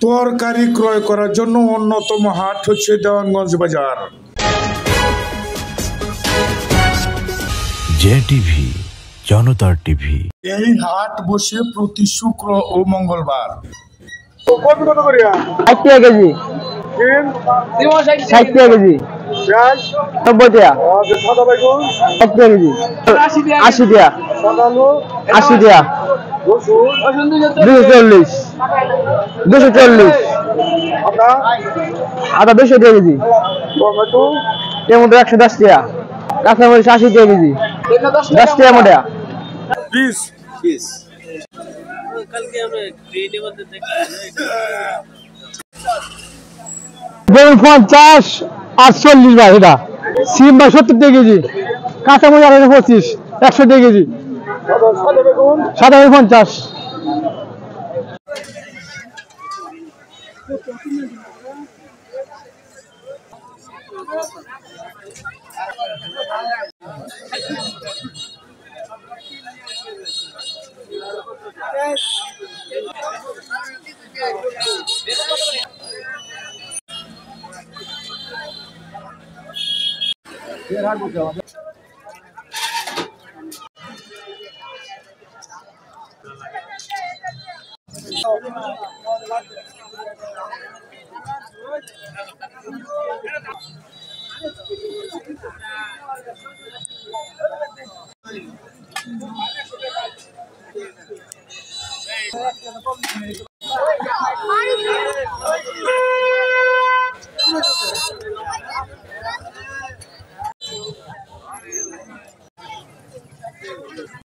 তরকারি ক্রয় করার জন্য অন্যতম হাট হচ্ছে দেওয়ানগঞ্জ বাজার। জে টিভি, জনতার টিভি। এই হাট বসে প্রতি শুক্র ও মঙ্গলবার। কত করিয়া? 60 টাকা কেজি। 60 টাকা কেজি। 90 টাকা। সাদা বেগুন 60 টাকা কেজি। 80 টাকা। আলু 80 টাকা। রসুন 240। 240। আদা 200 টাকা কেজি। টমেটো টমেটো 110 টাকা। কাঁচামরিচ 80 টাকা কেজি। 10 টাকা মোটা। পিস বেগুন 50 আর 40 ভাই এটা। সিম ভাই 70 টাকা কেজি। কাঁচামরিচ 25 100 টাকা কেজি। সাদা বেগুন সাদা বেগুন 50।